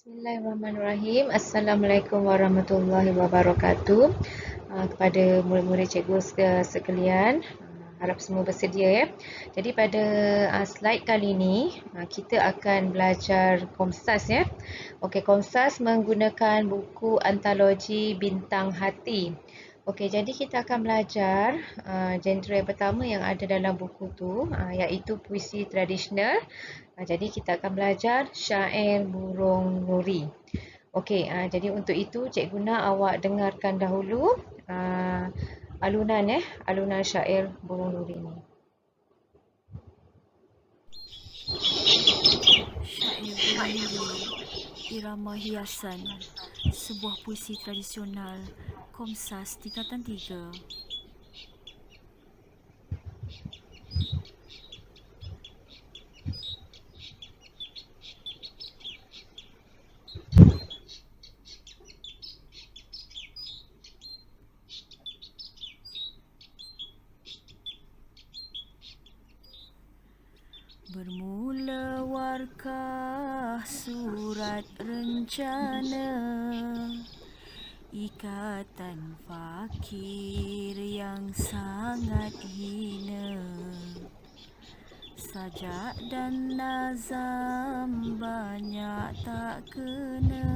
Bismillahirrahmanirrahim. Assalamualaikum warahmatullahi wabarakatuh. Kepada murid-murid cikgu sekalian, harap semua bersedia ya. Jadi pada slide kali ini kita akan belajar Komsas ya. Okey, Komsas menggunakan buku antologi Bintang Hati. Okey, jadi kita akan belajar genre yang pertama yang ada dalam buku tu, iaitu puisi tradisional. Jadi kita akan belajar syair burung nuri. Okey, jadi untuk itu cikgu nak awak dengarkan dahulu alunan syair burung nuri ni. Syair burung nuri, irama hiasan, sebuah puisi tradisional, Komsas tingkatan 3. Bermula warkah surat rencana, ikatan fakir yang sangat hina, sajak dan nazam banyak tak kena,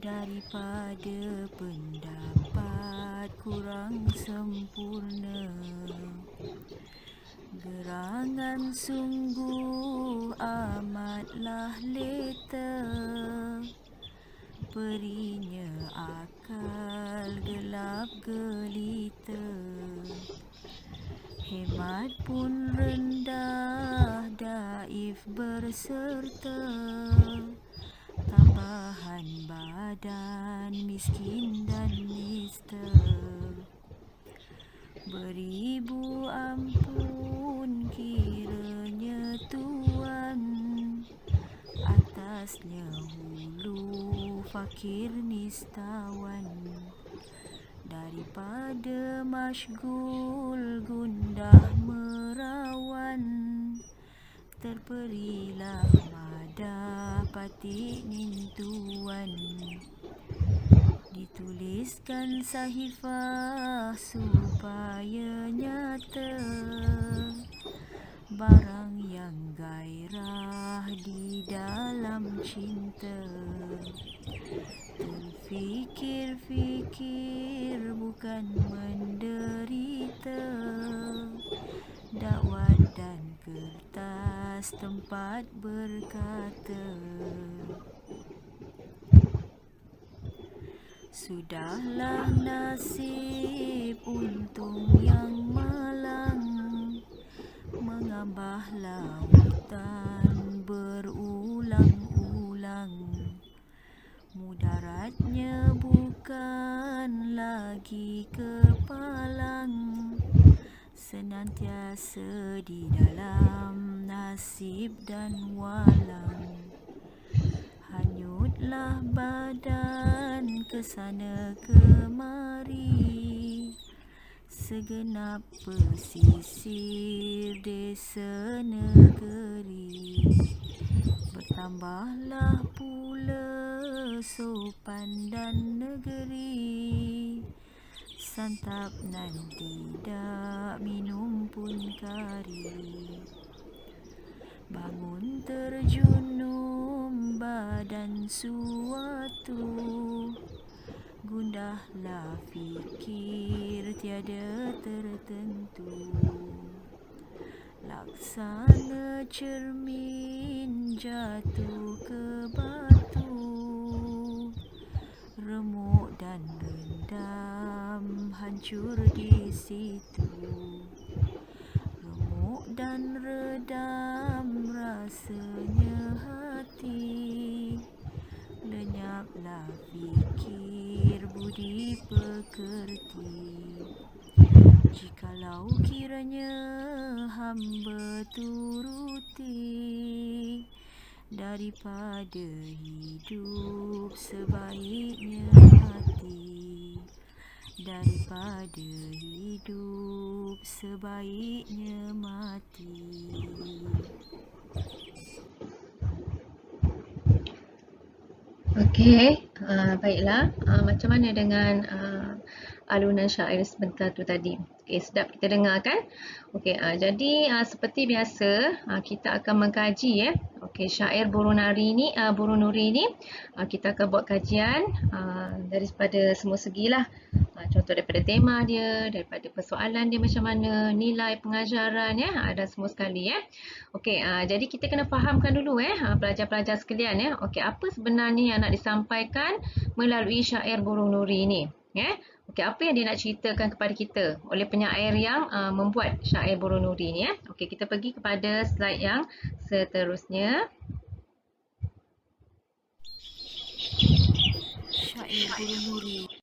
daripada pendapat kurang sempurna. Gerangan sungguh amatlah leta, perinya akal gelap gelita, hemat pun rendah daif berserta, tambahan badan miskin dan nista. Beribu ampun kiranya Tuan, atasnya hulu fakir nistawan, daripada masyghul gundah merawan, terperilah madah patik nintuan. Dituliskan sahifah supaya nyata, barang yang gairah di dalam cinta. Terfikir-fikir bukan menderita, dakwat dan kertas tempat berkata. Sudahlah nasib untung yang malang, mengambah lautan berulang-ulang. Mudaratnya bukan lagi kepalang, senantiasa di dalam nasib dan walang. Hanyutlah badan kesana kemari, segenap pesisir desa negeri. Bertambahlah pula sopan dan negeri, santap nan tidak minum pun kari. Bangun terjunum badan suatu, gundahlah fikir tiada tertentu. Laksana cermin jatuh ke batu, remuk dan rendam hancur di situ. Remuk dan redam rasanya hati, lenyaplah fikir budi pekerti. Jikalau kiranya hamba turuti, daripada hidup sebaiknya mati, daripada hidup sebaiknya mati. Okey, baiklah. Macam mana dengan alunan syair sebentar tu tadi? Okey, sedap kita dengar kan? Okey, jadi seperti biasa kita akan mengkaji Okey, syair Burung Nuri ni kita akan buat kajian daripada semua segilah. Contoh daripada tema dia, daripada persoalan dia macam mana, nilai pengajaran dan semua sekali Okey, jadi kita kena fahamkan dulu pelajar-pelajar sekalian Okey, apa sebenarnya yang nak disampaikan melalui syair Burung Nuri ni? Okey, apa yang dia nak ceritakan kepada kita oleh penyair yang membuat syair Burung Nuri ni Okey, kita pergi kepada slide yang seterusnya. Syair Burung Nuri.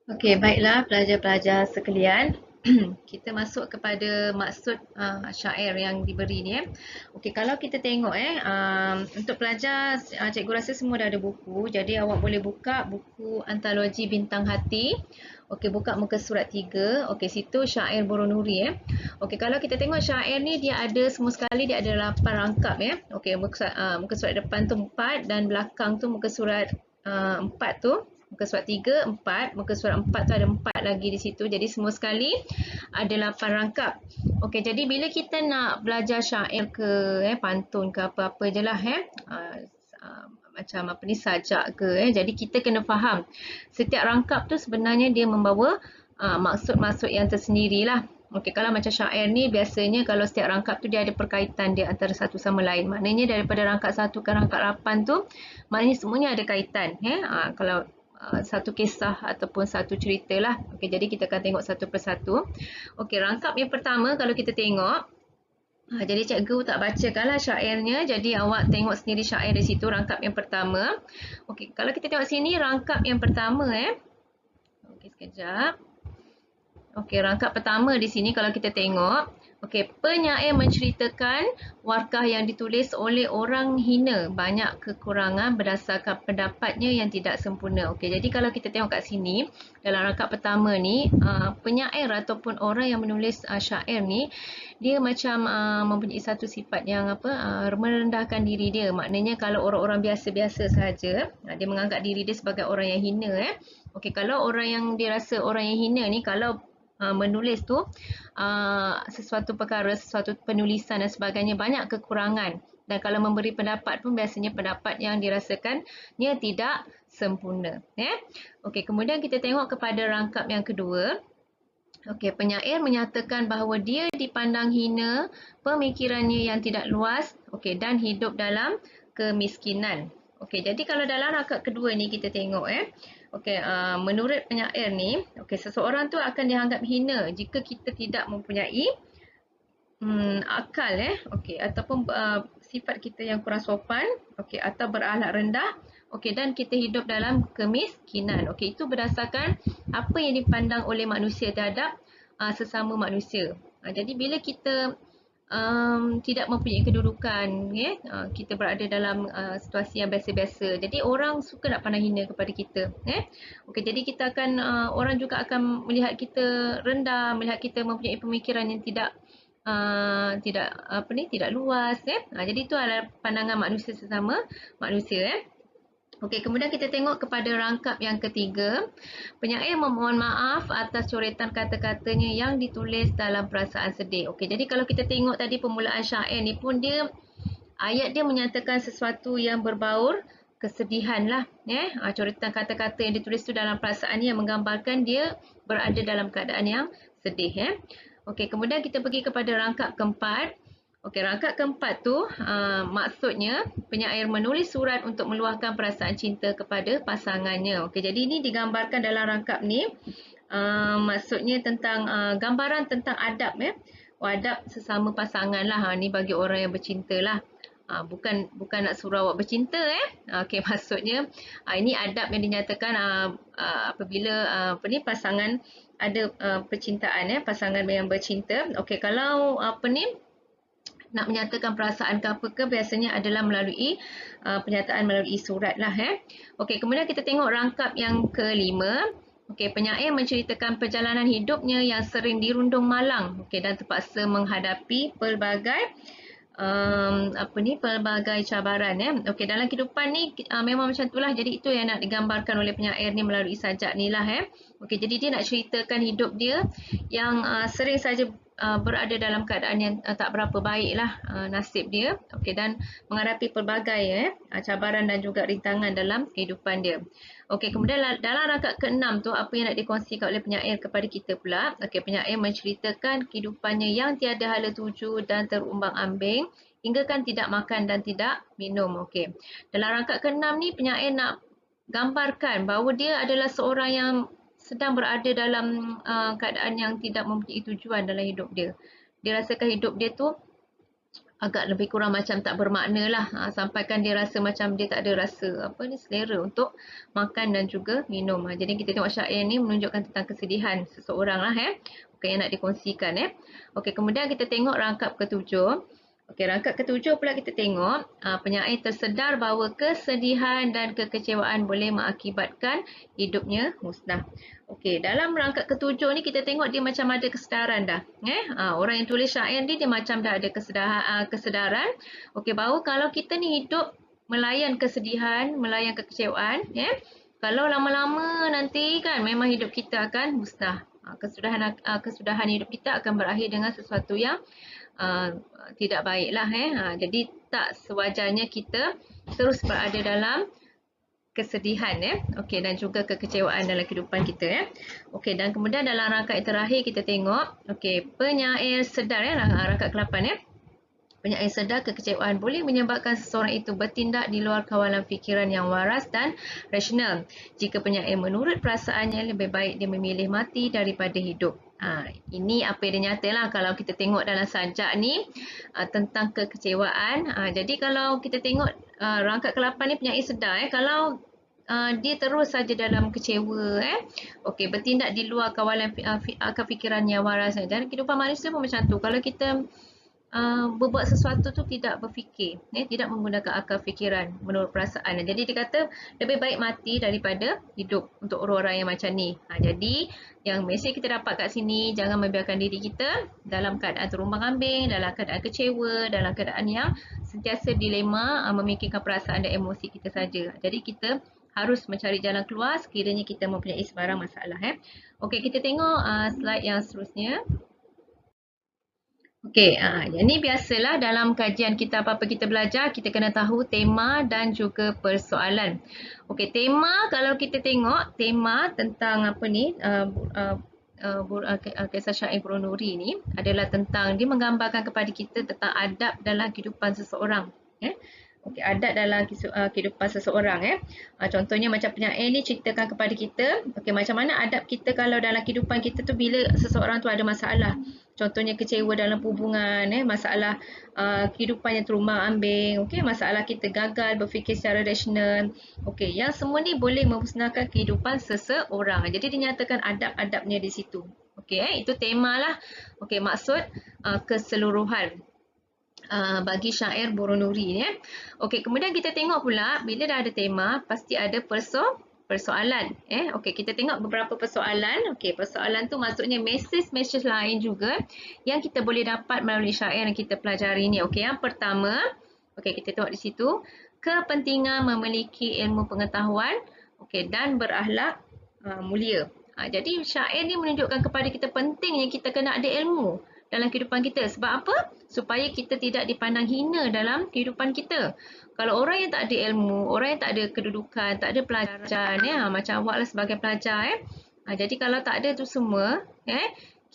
Okey, baiklah pelajar-pelajar sekalian. Kita masuk kepada maksud syair yang diberi ni. Okey, kalau kita tengok untuk pelajar, cikgu rasa semua dah ada buku. Jadi awak boleh buka buku Antologi Bintang Hati. Okey, buka muka surat 3. Okey, situ syair Boronuri. Okey, kalau kita tengok syair ni dia ada semua sekali dia ada 8 rangkap Okey, muka surat depan tu 4 dan belakang tu muka surat 4 tu. Muka surat 3, 4. Muka surat 4 tu ada 4 lagi di situ. Jadi semua sekali ada 8 rangkap. Okey, jadi bila kita nak belajar syair ke pantun ke apa-apa je lah macam apa ni sajak ke jadi kita kena faham setiap rangkap tu sebenarnya dia membawa maksud-maksud yang tersendirilah. Okey, kalau macam syair ni biasanya kalau setiap rangkap tu dia ada perkaitan dia antara satu sama lain. Maknanya daripada rangkap 1 ke rangkap 8 tu maknanya semuanya ada kaitan kalau satu kisah ataupun satu cerita lah. Okey, jadi kita akan tengok satu persatu. Okey, rangkap yang pertama kalau kita tengok, jadi cikgu tak bacakanlah syairnya, jadi awak tengok sendiri syair di situ rangkap yang pertama. Okey, kalau kita tengok sini rangkap yang pertama Okey, sekejap. Okey, rangkap pertama di sini kalau kita tengok, okey, penyair menceritakan warkah yang ditulis oleh orang hina banyak kekurangan berdasarkan pendapatnya yang tidak sempurna. Okey, jadi kalau kita tengok kat sini dalam rangkap pertama ni, penyair ataupun orang yang menulis syair ni dia macam mempunyai satu sifat yang merendahkan diri dia. Maknanya kalau orang-orang biasa-biasa saja, dia menganggap diri dia sebagai orang yang hina Okey, kalau orang yang dia rasa orang yang hina ni kalau menulis tu sesuatu perkara, sesuatu penulisan dan sebagainya banyak kekurangan dan kalau memberi pendapat pun biasanya pendapat yang dirasakannya tidak sempurna Okey, kemudian kita tengok kepada rangkap yang kedua. Okey, penyair menyatakan bahawa dia dipandang hina, pemikirannya yang tidak luas dan hidup dalam kemiskinan. Okey, jadi kalau dalam rangkap kedua ni kita tengok Okey, menurut penyair ni, seseorang tu akan dianggap hina jika kita tidak mempunyai akal ataupun sifat kita yang kurang sopan atau berakhlak rendah dan kita hidup dalam kemiskinan. Okey, itu berdasarkan apa yang dipandang oleh manusia terhadap sesama manusia. Jadi bila kita tidak mempunyai kedudukan kita berada dalam situasi yang biasa-biasa, jadi orang suka nak pandang hina kepada kita Okey, jadi kita akan orang juga akan melihat kita rendah, melihat kita mempunyai pemikiran yang tidak tidak luas jadi itu adalah pandangan manusia sesama manusia Okey, kemudian kita tengok kepada rangkap yang ketiga. Penyair memohon maaf atas coretan kata-katanya yang ditulis dalam perasaan sedih. Okey, jadi kalau kita tengok tadi permulaan syair ni pun ayat dia menyatakan sesuatu yang berbaur kesedihan lah coretan kata-kata yang ditulis tu dalam perasaan yang menggambarkan dia berada dalam keadaan yang sedih Okey, kemudian kita pergi kepada rangkap keempat. Okey, rangkap keempat tu maksudnya penyair menulis surat untuk meluahkan perasaan cinta kepada pasangannya. Okey, jadi ini digambarkan dalam rangkap ni maksudnya tentang gambaran tentang adab adab sesama pasangan lah. Ni bagi orang yang bercinta lah. Bukan nak suruh awak bercinta Okey, maksudnya ini adab yang dinyatakan apabila pasangan ada percintaan pasangan yang bercinta. Okey, kalau nak menyatakan perasaan ke apa ke biasanya adalah melalui penyataan melalui surat lah Okey, kemudian kita tengok rangkap yang kelima. Okey, penyair menceritakan perjalanan hidupnya yang sering dirundung malang dan terpaksa menghadapi pelbagai pelbagai cabaran Okey, dalam kehidupan ni memang macam itulah. Jadi itu yang nak digambarkan oleh penyair ni melalui sajak ni lah Okey, jadi dia nak ceritakan hidup dia yang sering saja berada dalam keadaan yang tak berapa baik lah nasib dia dan menghadapi pelbagai cabaran dan juga rintangan dalam kehidupan dia. Okey, kemudian dalam rangkap ke-6 tu apa yang nak dikongsikan oleh penyair kepada kita pula. Okey, penyair menceritakan kehidupannya yang tiada hala tuju dan terumbang-ambing hingga kan tidak makan dan tidak minum. Okey, dalam rangkap ke-6 ni penyair nak gambarkan bahawa dia adalah seorang yang sedang berada dalam keadaan yang tidak mempunyai tujuan dalam hidup dia. Dia rasakan hidup dia tu agak lebih kurang macam tak bermakna lah. Sampaikan dia rasa macam dia tak ada rasa selera untuk makan dan juga minum. Jadi kita tengok syair ni menunjukkan tentang kesedihan seseorang lah yang nak dikongsikan Okey, kemudian kita tengok rangkap ketujuh. Okey, rangkap ketujuh pula kita tengok penyair tersedar bahawa kesedihan dan kekecewaan boleh mengakibatkan hidupnya musnah. Okey, dalam rangkap ketujuh ni kita tengok dia macam ada kesedaran dah. Orang yang tulis syair ni dia macam dah ada kesedaran. Okey, bahawa kalau kita ni hidup melayan kesedihan, melayan kekecewaan, kalau lama-lama nanti kan memang hidup kita akan musnah. Kesudahan hidup kita akan berakhir dengan sesuatu yang tidak baiklah jadi tak sewajarnya kita terus berada dalam kesedihan okey, dan juga kekecewaan dalam kehidupan kita okey, dan kemudian dalam rangkap yang terakhir kita tengok okey, penyair sedar rangkap ke-8 penyair sedar kekecewaan boleh menyebabkan seseorang itu bertindak di luar kawalan fikiran yang waras dan rasional. Jika penyair menurut perasaannya, lebih baik dia memilih mati daripada hidup. Ini apa yang dia nyatalah kalau kita tengok dalam sajak ni tentang kekecewaan. Jadi kalau kita tengok rangkap ke-8 ni penyair sedar kalau dia terus saja dalam kecewa okey, bertindak di luar kawalan akal fikiran yang waras dan kehidupan manusia pun macam tu. Kalau kita berbuat sesuatu tu tidak berfikir, tidak menggunakan akal fikiran menurut perasaan. Jadi dia kata lebih baik mati daripada hidup untuk orang-orang yang macam ni. Jadi yang mesej kita dapat kat sini, jangan membiarkan diri kita dalam keadaan terumbang-ambing, dalam keadaan kecewa, dalam keadaan yang sentiasa dilema, memikirkan perasaan dan emosi kita saja. Jadi kita harus mencari jalan keluar sekiranya kita mempunyai sebarang masalah. Okey, kita tengok slide yang seterusnya. Okey, yang ni biasalah dalam kajian kita apa-apa kita belajar, kita kena tahu tema dan juga persoalan. Okey, tema kalau kita tengok, tema tentang apa ni, kisah syair Guru Nuri ni adalah tentang, dia menggambarkan kepada kita tentang adab dalam kehidupan seseorang. Okey, adab dalam kehidupan seseorang contohnya macam penyair ni ceritakan kepada kita okey, macam mana adab kita kalau dalam kehidupan kita tu bila seseorang tu ada masalah. Contohnya kecewa dalam hubungan masalah kehidupan yang terumbang-ambing, okey, masalah kita gagal berfikir secara rasional. Okey, yang semua ni boleh memusnahkan kehidupan seseorang. Jadi dinyatakan adab-adabnya di situ. Okey, itu temalah. Okey, maksud keseluruhan bagi syair Guru Nuri ni. Okey, kemudian kita tengok pula bila dah ada tema pasti ada persoalan. Okey, kita tengok beberapa persoalan. Okey, persoalan tu maksudnya mesej-mesej lain juga yang kita boleh dapat melalui syair yang kita pelajari ni. Okey, yang pertama, okey, kita tengok di situ, kepentingan memiliki ilmu pengetahuan okey, dan berakhlak mulia. Jadi syair ni menunjukkan kepada kita pentingnya kita kena ada ilmu dalam kehidupan kita. Sebab apa? Supaya kita tidak dipandang hina dalam kehidupan kita. Kalau orang yang tak ada ilmu, orang yang tak ada kedudukan, tak ada pelajaran, macam awak lah sebagai pelajar. Jadi kalau tak ada tu semua,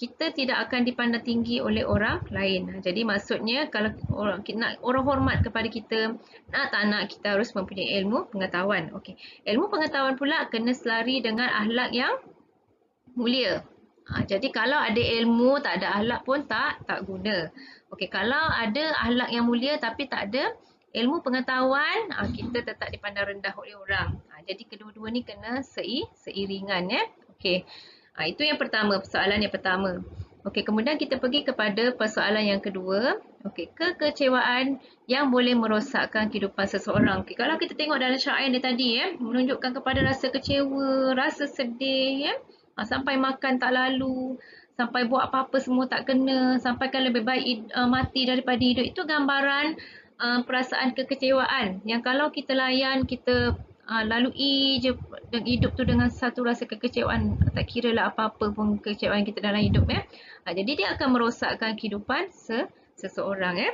kita tidak akan dipandang tinggi oleh orang lain. Jadi maksudnya kalau orang hormat kepada kita, nak tak nak kita harus mempunyai ilmu pengetahuan. Okey. Ilmu pengetahuan pula kena selari dengan akhlak yang mulia. Jadi kalau ada ilmu tak ada akhlak pun tak guna. Okey, kalau ada akhlak yang mulia tapi tak ada ilmu pengetahuan, kita tetap dipandang rendah oleh orang. Jadi kedua-dua ni kena seiringan Okey. Itu yang pertama, persoalan yang pertama. Okey, kemudian kita pergi kepada persoalan yang kedua. Okey, kekecewaan yang boleh merosakkan kehidupan seseorang. Okey, kalau kita tengok dalam syair ni tadi menunjukkan kepada rasa kecewa, rasa sedih sampai makan tak lalu, sampai buat apa-apa semua tak kena, sampai kan lebih baik mati daripada hidup. Itu gambaran perasaan kekecewaan yang kalau kita layan, kita lalui je hidup tu dengan satu rasa kekecewaan, tak kira lah apa-apa pun kekecewaan kita dalam hidup jadi dia akan merosakkan kehidupan seseorang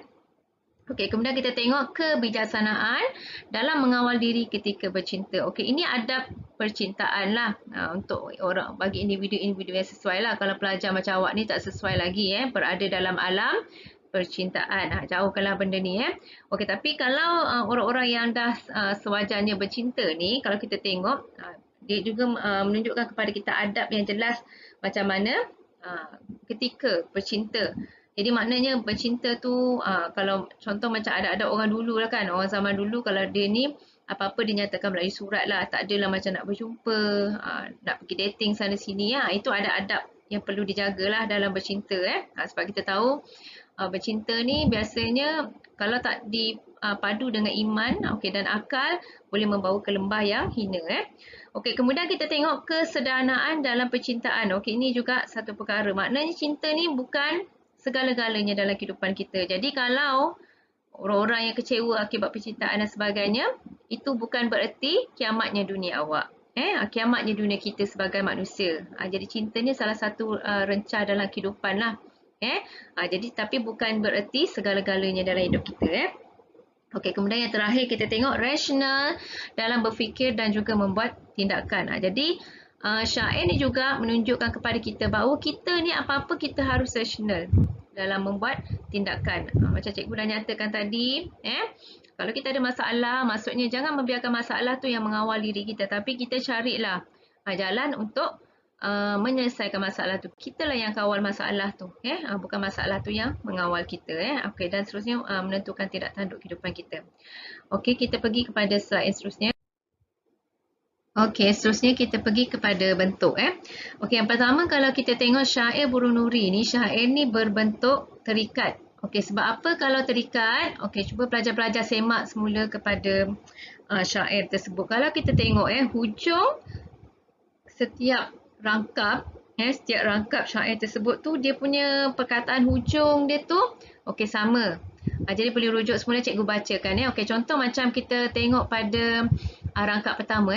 Okey, kemudian kita tengok kebijaksanaan dalam mengawal diri ketika bercinta. Okey, ini adab percintaan lah untuk orang, bagi individu-individu yang sesuai lah. Kalau pelajar macam awak ni tak sesuai lagi berada dalam alam percintaan. Jauhkanlah benda ni Okey, tapi kalau orang-orang yang dah sewajarnya bercinta ni, kalau kita tengok dia juga menunjukkan kepada kita adab yang jelas macam mana ketika bercinta. Jadi maknanya bercinta tu kalau contoh macam ada orang dulu lah kan, orang zaman dulu kalau dia ni apa-apa dia nyatakan melalui surat lah, tak adalah macam nak berjumpa, nak pergi dating sana sini ya. Itu ada adab yang perlu dijagalah dalam bercinta sebab kita tahu bercinta ni biasanya kalau tak dipadu dengan iman dan akal boleh membawa ke lembah yang hina Okey, kemudian kita tengok kesederhanaan dalam percintaan. Okey, ini juga satu perkara. Maknanya cinta ni bukan segala-galanya dalam kehidupan kita. Jadi kalau orang-orang yang kecewa akibat percintaan dan sebagainya, itu bukan bererti kiamatnya dunia awak. Kiamatnya dunia kita sebagai manusia. Jadi cinta ni salah satu rencah dalam kehidupan lah. Jadi tapi bukan bererti segala-galanya dalam hidup kita. Okey, kemudian yang terakhir kita tengok rasional dalam berfikir dan juga membuat tindakan. Jadi syair ni juga menunjukkan kepada kita bahawa kita ni apa-apa kita harus rasional dalam membuat tindakan. Macam cikgu dah nyatakan tadi, kalau kita ada masalah, maksudnya jangan membiarkan masalah tu yang mengawal diri kita, tapi kita carilah jalan untuk menyelesaikan masalah tu. Kita lah yang kawal masalah tu, bukan masalah tu yang mengawal kita. Okey, dan seterusnya menentukan tindak tanduk kehidupan kita. Okey, kita pergi kepada slide yang seterusnya. Okey, seterusnya kita pergi kepada bentuk. Okey, yang pertama kalau kita tengok syair burung nuri ni, syair ni berbentuk terikat. Okey, sebab apa kalau terikat? Okey, cuba pelajar-pelajar semak semula kepada syair tersebut. Kalau kita tengok hujung setiap rangkap syair tersebut tu dia punya perkataan hujung dia tu sama. Jadi boleh rujuk semula cikgu bacakan Okey, contoh macam kita tengok pada rangkap pertama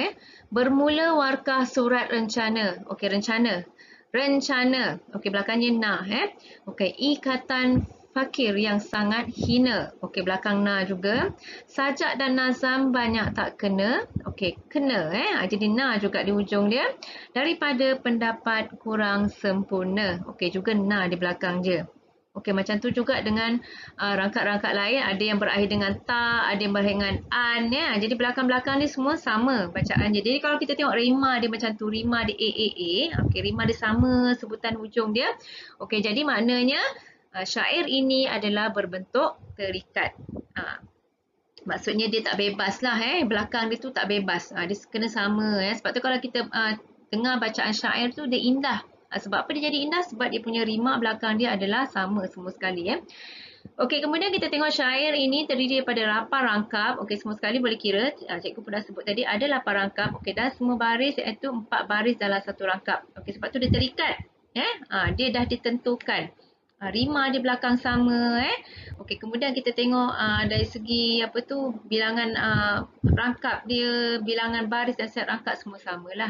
bermula warkah surat rencana. Okey, rencana. Okey, belakangnya nah Okey, ikatan fakir yang sangat hina. Okey, belakang na juga. Sajak dan nazam banyak tak kena. Okey, kena jadi na juga di hujung dia. Daripada pendapat kurang sempurna. Okey, juga na di belakang je. Okey, macam tu juga dengan rangkap-rangkap lain. Ada yang berakhir dengan ta, ada yang berakhir dengan an Jadi belakang-belakang ni semua sama bacaan je. Jadi kalau kita tengok rima dia macam tu, rima dia a. Okey, rima dia sama sebutan hujung dia. Okey, jadi maknanya syair ini adalah berbentuk terikat. Maksudnya dia tak bebas lah belakang dia tu tak bebas. Dia kena sama Sebab tu kalau kita dengar bacaan syair tu dia indah. Sebab apa dia jadi indah? Sebab dia punya rima belakang dia adalah sama semua sekali Okey, kemudian kita tengok syair ini terdiri daripada 8 rangkap. Okey, semua sekali boleh kira. Cikgu pun dah sebut tadi ada 8 rangkap. Okey, dan semua baris iaitu 4 baris dalam satu rangkap. Okey, sebab tu dia terikat. Dia dah ditentukan. Rima di belakang sama Okey, kemudian kita tengok dari segi bilangan rangkap dia, bilangan baris dan set rangkap semua samalah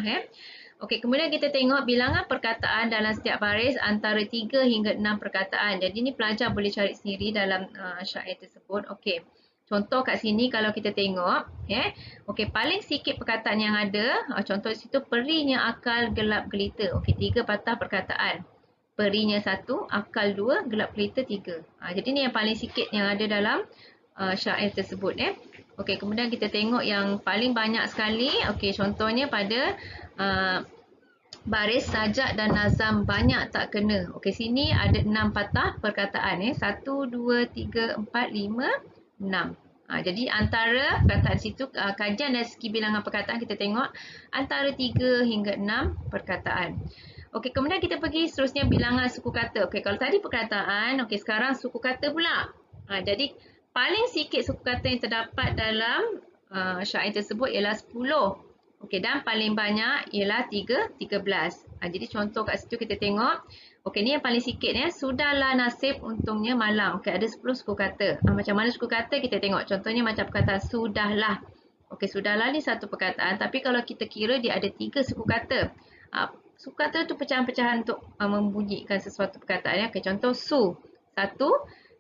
Okey, kemudian kita tengok bilangan perkataan dalam setiap baris antara 3 hingga 6 perkataan. Jadi ni pelajar boleh cari sendiri dalam syair tersebut. Okey. Contoh kat sini kalau kita tengok Okey, paling sikit perkataan yang ada, contoh di situ perinya akal gelap gelita. Okey, 3 patah perkataan. Perinya 1, akal 2, gelap gelita 3. Jadi ni yang paling sikit yang ada dalam syair tersebut Okey, kemudian kita tengok yang paling banyak sekali. Okey, contohnya pada baris sajak dan nazam banyak tak kena. Okey, sini ada 6 patah perkataan 1, 2, 3, 4, 5, 6. Jadi antara perkataan situ kajian dari segi bilangan perkataan kita tengok antara 3 hingga 6 perkataan. Okey, kemudian kita pergi seterusnya bilangan suku kata. Okey, kalau tadi perkataan, okey sekarang suku kata pula. Jadi paling sikit suku kata yang terdapat dalam syair tersebut ialah 10. Okey, dan paling banyak ialah 13. Jadi contoh kat situ kita tengok. Okey, ni yang paling sikit Sudahlah nasib untungnya malang. Okey, ada 10 suku kata. Macam mana suku kata kita tengok. Contohnya macam perkataan sudahlah. Okey, sudahlah ni satu perkataan. Tapi kalau kita kira dia ada 3 suku kata. Suku kata tu pecahan-pecahan untuk membunyikan sesuatu perkataan Okey, contoh su. 1,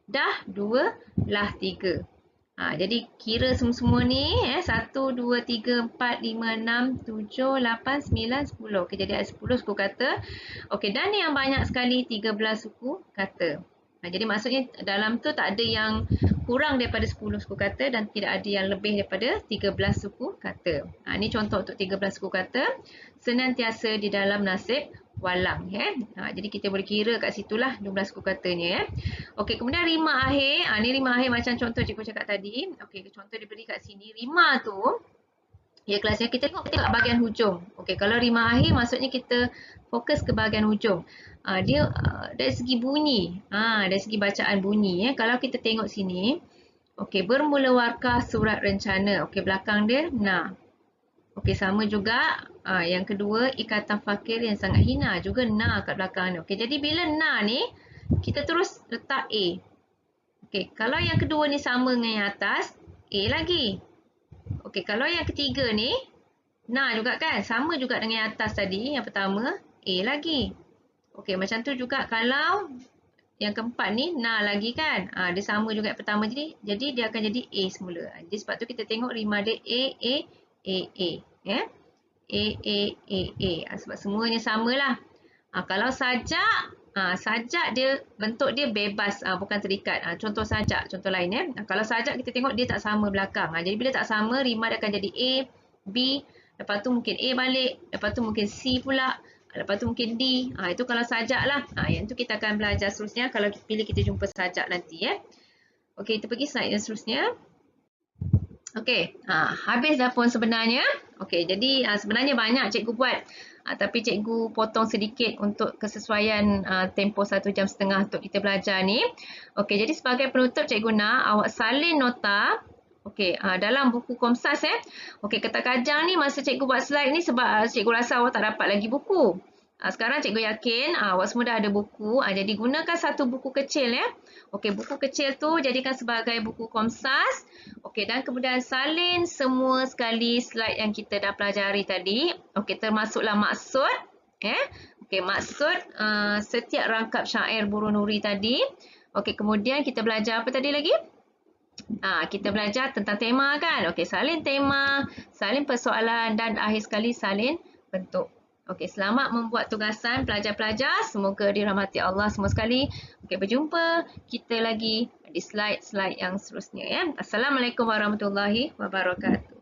dah, 2, lah, 3. Jadi kira semua-semua ni 1, 2, 3, 4, 5, 6, 7, 8, 9, 10. Okey, jadi ada 10 suku kata. Okey, dan yang banyak sekali 13 suku kata. Jadi maksudnya dalam tu tak ada yang kurang daripada 10 suku kata dan tidak ada yang lebih daripada 13 suku kata. Ini contoh untuk 13 suku kata. Senantiasa di dalam nasib walang. Jadi kita boleh kira kat situlah 12 suku katanya. Okey, kemudian rima akhir. Ni rima akhir macam contoh cikgu cakap tadi. Okey, contoh diberi kat sini. Rima tu, ya kelasnya kita tengok bahagian hujung. Okey, kalau rima akhir maksudnya kita fokus ke bahagian hujung. Dia dari segi bunyi, dari segi bacaan bunyi. Kalau kita tengok sini, okey, bermula warkah surat rencana. Okey, belakang dia na. Okey, sama juga. Yang kedua, ikatan fakir yang sangat hina. Juga na kat belakang ni. Okey, jadi bila na ni, kita terus letak A. Okey, kalau yang kedua ni sama dengan yang atas, A lagi. Okey, kalau yang ketiga ni, na juga kan? Sama juga dengan yang atas tadi, yang pertama, A lagi. Okey, macam tu juga kalau yang keempat ni, na lagi kan? Dia sama juga yang pertama jadi dia akan jadi A semula. Jadi sebab tu kita tengok rima dia A, A, A, A. A, A. Sebab semuanya samalah. Kalau sajak, sajak dia bentuk dia bebas, bukan terikat. Contoh sajak, contoh lain. Kalau sajak kita tengok dia tak sama belakang. Jadi bila tak sama, rima dia akan jadi A, B, lepas tu mungkin A balik, lepas tu mungkin C pula, lepas tu mungkin D. Itu kalau sajak lah. Yang tu kita akan belajar seterusnya kalau bila kita jumpa sajak nanti. Okey, kita pergi slide yang seterusnya. Okey, habis dah pun sebenarnya. Okey, jadi sebenarnya banyak cikgu buat. Tapi cikgu potong sedikit untuk kesesuaian tempoh 1 jam setengah untuk kita belajar ni. Okey, jadi sebagai penutup cikgu nak awak salin nota. Okey, dalam buku Komsas Okey, kadang-kadang ni masa cikgu buat slide ni sebab cikgu rasa awak tak dapat lagi buku. Sekarang cikgu yakin awak semua dah ada buku. Jadi gunakan satu buku kecil Okey, buku kecil tu jadikan sebagai buku Komsas. Okey, dan kemudian salin semua sekali slide yang kita dah pelajari tadi. Okey, termasuklah maksud. Okey, maksud setiap rangkap syair Burung Nuri tadi. Okey, kemudian kita belajar apa tadi lagi? Kita belajar tentang tema kan. Okey, salin tema, salin persoalan dan akhir sekali salin bentuk. Okey, selamat membuat tugasan pelajar-pelajar. Semoga dirahmati Allah semua sekali. Okey, berjumpa kita lagi di slide-slide yang seterusnya Assalamualaikum warahmatullahi wabarakatuh.